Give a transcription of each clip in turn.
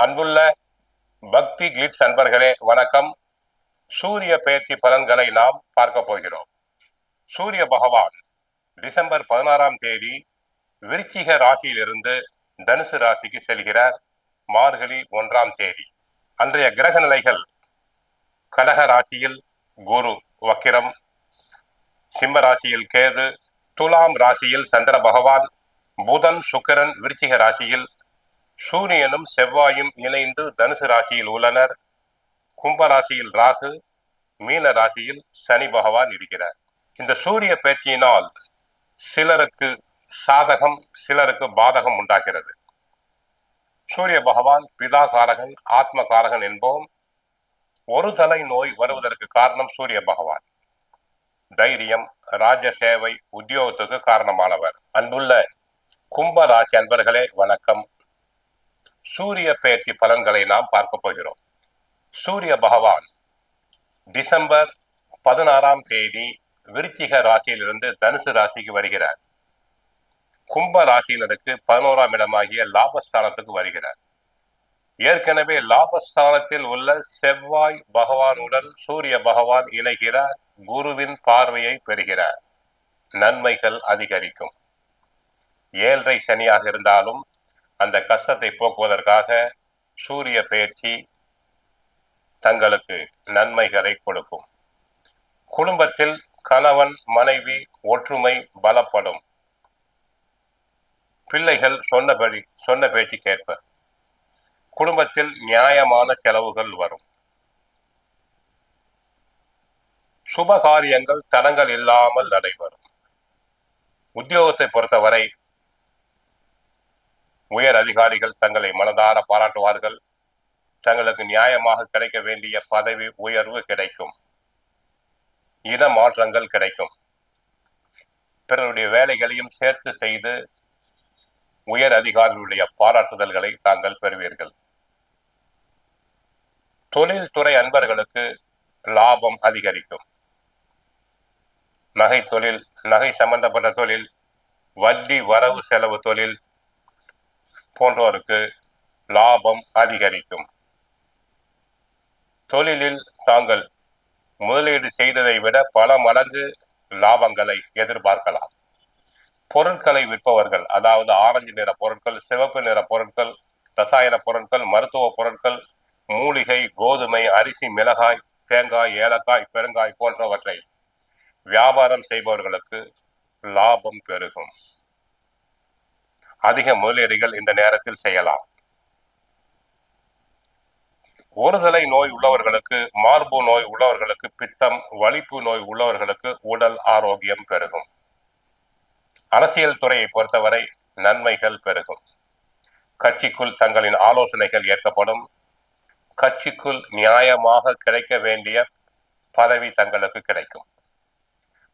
அன்புள்ள பக்தி கிளிட்ஸ் அன்பர்களே வணக்கம். சூரிய பெயர்ச்சி பலன்களை நாம் பார்க்க போகிறோம். சூரிய பகவான் டிசம்பர் 16ஆம் தேதி விருச்சிக ராசியிலிருந்து தனுசு ராசிக்கு செல்கிறார். மார்கழி 1ஆம் தேதி. அன்றைய கிரக நிலைகள்: கடக ராசியில் குரு வக்கிரம், சிம்ம ராசியில் கேது, துலாம் ராசியில் சந்திர பகவான், புதன் சுக்கிரன் விருச்சிக ராசியில், சூரியனும் செவ்வாயும் இணைந்து தனுசு ராசியில் உள்ளனர். கும்ப ராசியில் ராகு, மீன ராசியில் சனி பகவான் இருக்கிறார். இந்த சூரிய பெயர்ச்சியினால் சிலருக்கு சாதகம், சிலருக்கு பாதகம் உண்டாகிறது. சூரிய பகவான் பிதாகாரகன், ஆத்மகாரகன் என்போம். ஒரு தலை நோய் வருவதற்கு காரணம் சூரிய பகவான். தைரியம், ராஜ சேவை, உத்தியோகத்துக்கு காரணமானவர். அன்புள்ள கும்ப ராசி அன்பர்களே வணக்கம். சூரிய பெயர்ச்சி பலன்களை நாம் பார்க்க போகிறோம். சூரிய பகவான் டிசம்பர் 16ஆம் தேதி விருச்சிக ராசியிலிருந்து தனுசு ராசிக்கு வருகிறார். கும்ப ராசியினருக்கு 11ஆம் இடமாகிய லாபஸ்தானத்துக்கு வருகிறார். ஏற்கனவே லாபஸ்தானத்தில் உள்ள செவ்வாய் பகவானுடன் சூரிய பகவான் இணைகிறார். குருவின் பார்வையை பெறுகிறார். நன்மைகள் அதிகரிக்கும். ஏழரை சனியாக இருந்தாலும் அந்த கஷ்டத்தை போக்குவதற்காக சூரிய பெயர்ச்சி தங்களுக்கு நன்மைகளை கொடுக்கும். குடும்பத்தில் கணவன் மனைவி ஒற்றுமை பலப்படும். பிள்ளைகள் சொன்ன பேச்சு கேட்பர். குடும்பத்தில் நியாயமான செலவுகள் வரும். சுபகாரியங்கள் தடங்கள் இல்லாமல் நடைபெறும். உத்தியோகத்தை பொறுத்தவரை உயர் அதிகாரிகள் தங்களை மனதார பாராட்டுவார்கள். தங்களுக்கு நியாயமாக கிடைக்க வேண்டிய பதவி உயர்வு கிடைக்கும். இட மாற்றங்கள் கிடைக்கும். பிறருடைய வேலைகளையும் சேர்த்து செய்து உயர் அதிகாரிகளுடைய பாராட்டுதல்களை தாங்கள் பெறுவீர்கள். தொழில்துறை அன்பர்களுக்கு லாபம் அதிகரிக்கும். நகை தொழில், நகை சம்பந்தப்பட்ட தொழில், வட்டி வரவு செலவு தொழில் போன்றோருக்கு லாபம் அதிகரிக்கும். தொழிலில் தாங்கள் முதலீடு செய்ததை விட பல மடங்கு லாபங்களை எதிர்பார்க்கலாம். பொருட்களை விற்பவர்கள், அதாவது ஆரஞ்சு நிற பொருட்கள், சிவப்பு நிற பொருட்கள், ரசாயன பொருட்கள், மருத்துவ பொருட்கள், மூலிகை, கோதுமை, அரிசி, மிளகாய், தேங்காய், ஏலக்காய், பெருங்காய் போன்றவற்றை வியாபாரம் செய்பவர்களுக்கு லாபம் பெருகும். அதிக முதலீடுகள் இந்த நேரத்தில் செய்யலாம். ஒருதலை நோய் உள்ளவர்களுக்கு, மார்பு நோய் உள்ளவர்களுக்கு, பித்தம், வலிப்பு நோய் உள்ளவர்களுக்கு உடல் ஆரோக்கியம் பெருகும். அரசியல் துறையை பொறுத்தவரை நன்மைகள் பெருகும். கட்சிக்குள் தங்களின் ஆலோசனைகள் ஏற்கப்படும். கட்சிக்குள் நியாயமாக கிடைக்க வேண்டிய பதவி தங்களுக்கு கிடைக்கும்.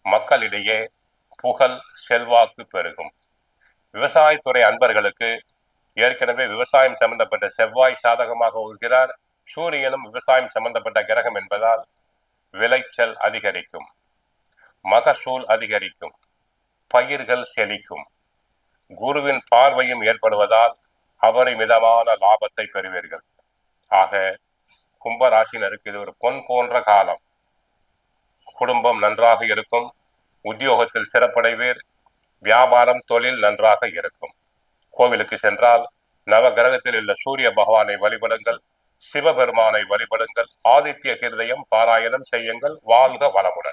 மக்களிடையே புகழ், செல்வாக்கு பெருகும். விவசாயத்துறை அன்பர்களுக்கு ஏற்கனவே விவசாயம் சம்பந்தப்பட்ட செவ்வாய் சாதகமாக இருக்கிறார். சூரியனும் விவசாயம் சம்பந்தப்பட்ட கிரகம் என்பதால் விளைச்சல் அதிகரிக்கும். மகசூல் அதிகரிக்கும். பயிர்கள் செழிக்கும். குருவின் பார்வையும் ஏற்படுவதால் அபரிமிதமான லாபத்தை பெறுவீர்கள். ஆக கும்பராசினருக்கு இது ஒரு பொன் போன்ற காலம். குடும்பம் நன்றாக இருக்கும். உத்தியோகத்தில் சிறப்படைவீர். வியாபாரம், தொழில் நன்றாக இருக்கும். கோவிலுக்கு சென்றால் நவ கிரகத்தில் உள்ள சூரிய பகவானை வழிபடுங்கள். சிவபெருமானை வழிபடுங்கள். ஆதித்ய ஹிருதயம் பாராயணம் செய்யுங்கள். வாழ்க வளமுடன்.